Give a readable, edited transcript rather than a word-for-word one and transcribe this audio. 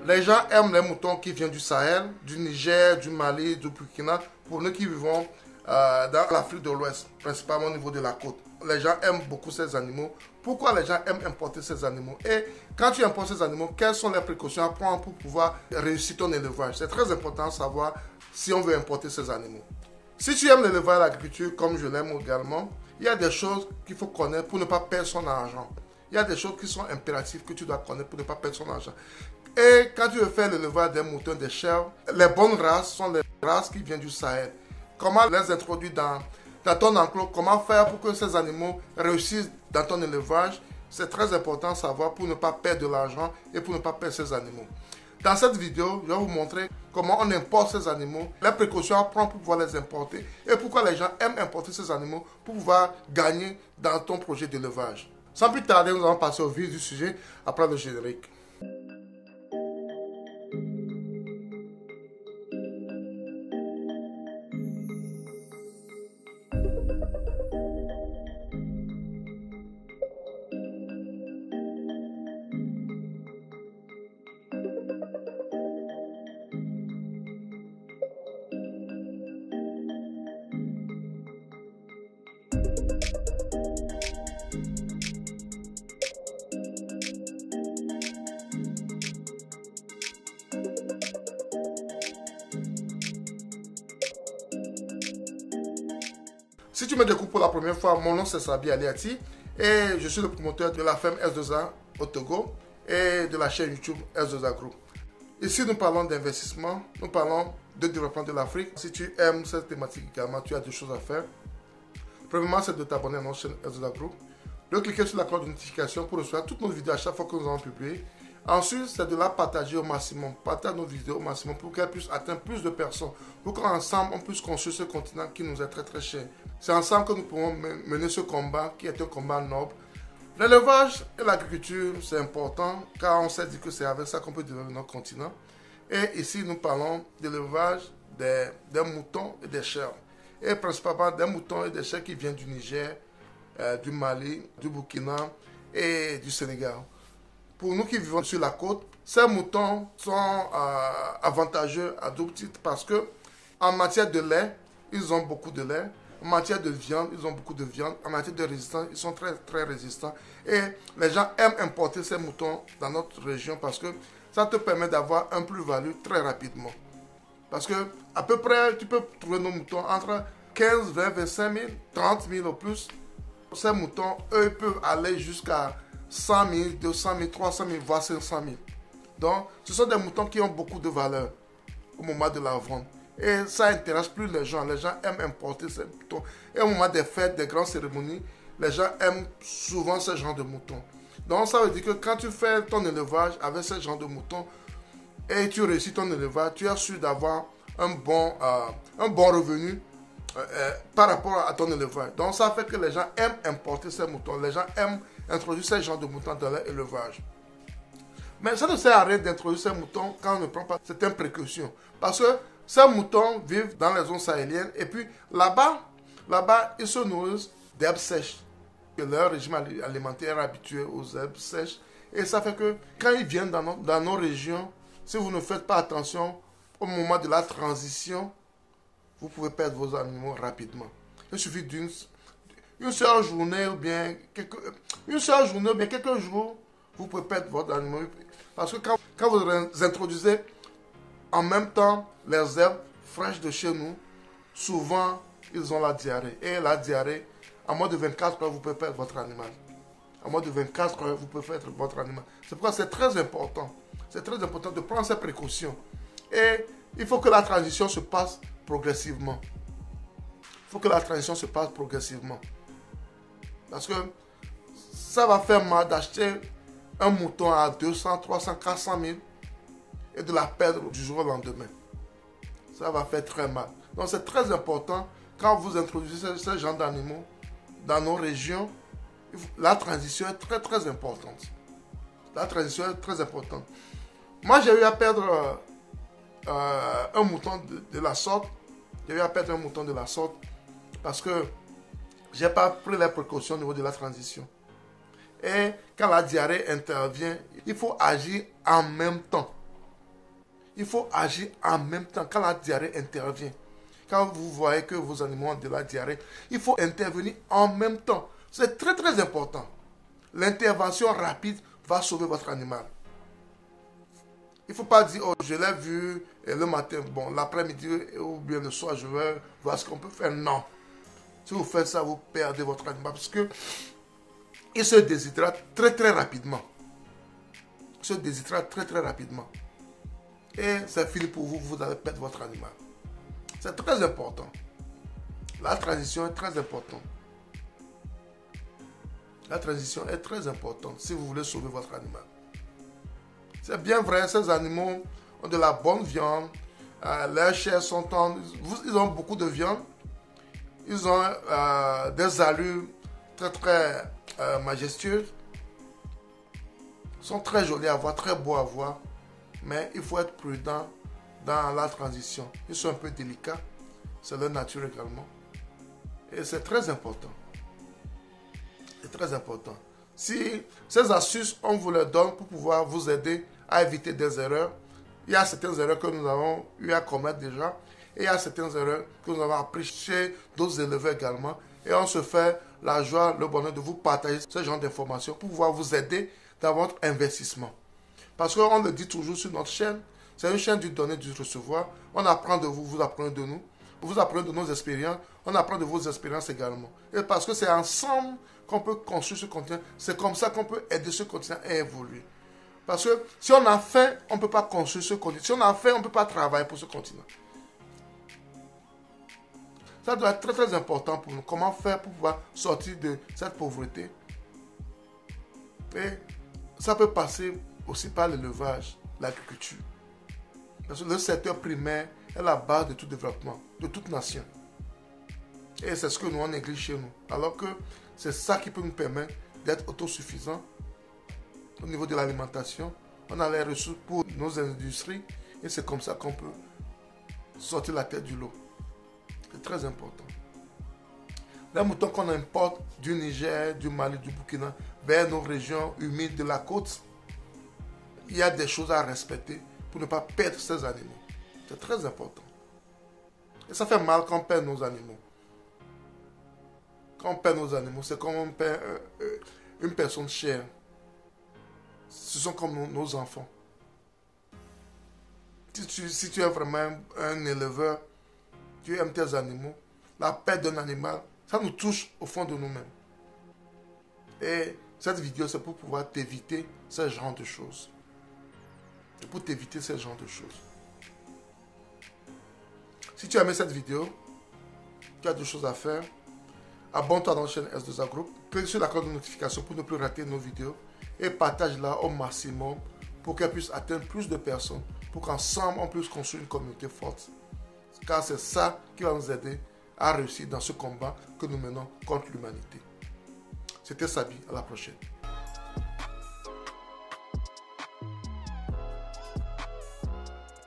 Les gens aiment les moutons qui viennent du Sahel, du Niger, du Mali, du Burkina, pour nous qui vivons dans l'Afrique de l'Ouest, principalement au niveau de la côte. Les gens aiment beaucoup ces animaux. Pourquoi les gens aiment importer ces animaux? Et quand tu importes ces animaux, quelles sont les précautions à prendre pour pouvoir réussir ton élevage? C'est très important de savoir si on veut importer ces animaux. Si tu aimes l'élevage et l'agriculture, comme je l'aime également, il y a des choses qu'il faut connaître pour ne pas perdre son argent. Il y a des choses qui sont impératives que tu dois connaître pour ne pas perdre son argent. Et quand tu veux faire l'élevage des moutons, des chèvres, les bonnes races sont les races qui viennent du Sahel. Comment les introduire dans ton enclos, comment faire pour que ces animaux réussissent dans ton élevage, c'est très important de savoir pour ne pas perdre de l'argent et pour ne pas perdre ces animaux. Dans cette vidéo, je vais vous montrer comment on importe ces animaux, les précautions à prendre pour pouvoir les importer et pourquoi les gens aiment importer ces animaux pour pouvoir gagner dans ton projet d'élevage. Sans plus tarder, nous allons passer au vif du sujet après le générique. Si tu me découvres pour la première fois, mon nom c'est Sabi Aliati et je suis le promoteur de la ferme S2A au Togo et de la chaîne YouTube S2A Group. Ici, nous parlons d'investissement, nous parlons de développement de l'Afrique. Si tu aimes cette thématique également, tu as deux choses à faire. Premièrement, c'est de t'abonner à notre chaîne S2A Group, de cliquer sur la cloche de notification pour recevoir toutes nos vidéos à chaque fois que nous allons publier. Ensuite, c'est de la partager au maximum. Partage nos vidéos au maximum pour qu'elles puissent atteindre plus de personnes. Pour qu'ensemble, on puisse construire ce continent qui nous est très très cher. C'est ensemble que nous pourrons mener ce combat qui est un combat noble. L'élevage et l'agriculture, c'est important car on s'est dit que c'est avec ça qu'on peut développer notre continent. Et ici, nous parlons de l'élevage des moutons et des chèvres. Et principalement des moutons et des chèvres qui viennent du Niger, du Mali, du Burkina et du Sénégal. Pour nous qui vivons sur la côte, ces moutons sont avantageux à double titre parce que en matière de lait, ils ont beaucoup de lait. En matière de viande, ils ont beaucoup de viande. En matière de résistance, ils sont très très résistants. Et les gens aiment importer ces moutons dans notre région parce que ça te permet d'avoir un plus-value très rapidement. Parce que à peu près, tu peux trouver nos moutons entre 15, 20, 25 000, 30 000 au plus. Ces moutons, eux, peuvent aller jusqu'à 100 000, 200 000, 300 000, voire 500 000. Donc, ce sont des moutons qui ont beaucoup de valeur au moment de la vente. Et ça intéresse plus les gens. Les gens aiment importer ces moutons. Et au moment des fêtes, des grandes cérémonies, les gens aiment souvent ce genre de moutons. Donc, ça veut dire que quand tu fais ton élevage avec ce genre de moutons et tu réussis ton élevage, tu es sûr d'avoir un bon revenu par rapport à ton élevage. Donc, ça fait que les gens aiment importer ces moutons. Les gens aiment introduire ce genre de moutons dans leur élevage. Mais ça ne sert à rien d'introduire ces moutons quand on ne prend pas certaines précautions. Parce que ces moutons vivent dans les zones sahéliennes et puis là-bas, ils se nourrissent d'herbes sèches. Leur régime alimentaire est habitué aux herbes sèches. Et ça fait que quand ils viennent dans nos régions, si vous ne faites pas attention au moment de la transition, vous pouvez perdre vos animaux rapidement. Il suffit d'une seule journée ou bien quelques jours, vous pouvez perdre votre animal. Parce que quand vous introduisez en même temps les herbes fraîches de chez nous, souvent ils ont la diarrhée. Et la diarrhée, en moins de 24 heures, vous pouvez perdre votre animal. En moins de 24 heures, vous pouvez perdre votre animal. C'est pourquoi c'est très important. C'est très important de prendre ces précautions. Et il faut que la transition se passe progressivement. Il faut que la transition se passe progressivement. Parce que ça va faire mal d'acheter un mouton à 200, 300, 400 000 et de la perdre du jour au lendemain. Ça va faire très mal. Donc c'est très important quand vous introduisez ce genre d'animaux dans nos régions. La transition est très très importante. La transition est très importante. Moi j'ai eu à perdre un mouton de la sorte. J'ai eu à perdre un mouton de la sorte parce que je n'ai pas pris les précautions au niveau de la transition. Et quand la diarrhée intervient, il faut agir en même temps. Il faut agir en même temps quand la diarrhée intervient. Quand vous voyez que vos animaux ont de la diarrhée, il faut intervenir en même temps. C'est très très important. L'intervention rapide va sauver votre animal. Il ne faut pas dire, oh, je l'ai vu le matin, bon, l'après-midi ou bien le soir, je vais voir ce qu'on peut faire. Non. Si vous faites ça, vous perdez votre animal parce que il se déshydrate très très rapidement. Il se déshydrate très très rapidement. Et c'est fini pour vous, vous allez perdre votre animal. C'est très important. La transition est très importante. La transition est très importante si vous voulez sauver votre animal. C'est bien vrai, ces animaux ont de la bonne viande. Leurs chairs sont tendres. Ils ont beaucoup de viande. Ils ont des allures très très majestueuses. Ils sont très jolis à voir, très beaux à voir. Mais il faut être prudent dans la transition. Ils sont un peu délicats. C'est leur nature également. Et c'est très important. C'est très important. Si ces astuces, on vous les donne pour pouvoir vous aider à éviter des erreurs. Il y a certaines erreurs que nous avons eu à commettre déjà. Et il y a certaines erreurs que nous avons appris chez d'autres éleveurs également. Et on se fait la joie, le bonheur de vous partager ce genre d'informations pour pouvoir vous aider dans votre investissement. Parce qu'on le dit toujours sur notre chaîne, c'est une chaîne du donner, du recevoir. On apprend de vous, vous apprenez de nous. Vous apprenez de nos expériences, on apprend de vos expériences également. Et parce que c'est ensemble qu'on peut construire ce continent, c'est comme ça qu'on peut aider ce continent à évoluer. Parce que si on a faim, on ne peut pas construire ce continent. Si on a faim, on ne peut pas travailler pour ce continent. Ça doit être très très important pour nous. Comment faire pour pouvoir sortir de cette pauvreté. Et ça peut passer aussi par l'élevage, l'agriculture. Parce que le secteur primaire est la base de tout développement, de toute nation. Et c'est ce que nous on néglige chez nous. Alors que c'est ça qui peut nous permettre d'être autosuffisants au niveau de l'alimentation. On a les ressources pour nos industries et c'est comme ça qu'on peut sortir la tête du lot. C'est très important. Les moutons qu'on importe du Niger, du Mali, du Burkina vers nos régions humides de la côte, il y a des choses à respecter pour ne pas perdre ces animaux. C'est très important. Et ça fait mal quand on perd nos animaux. Quand on perd nos animaux, c'est comme on perd une personne chère. Ce sont comme nos enfants. Si tu es vraiment un éleveur, tu aimes tes animaux, la perte d'un animal, ça nous touche au fond de nous-mêmes. Et cette vidéo, c'est pour pouvoir t'éviter ce genre de choses. C'est pour t'éviter ce genre de choses. Si tu as aimé cette vidéo, tu as deux choses à faire. Abonne-toi dans la chaîne S2A Group. Clique sur la cloche de notification pour ne plus rater nos vidéos. Et partage-la au maximum pour qu'elle puisse atteindre plus de personnes. Pour qu'ensemble, on puisse construire une communauté forte. Car c'est ça qui va nous aider à réussir dans ce combat que nous menons contre l'humanité. C'était Sabi. À la prochaine.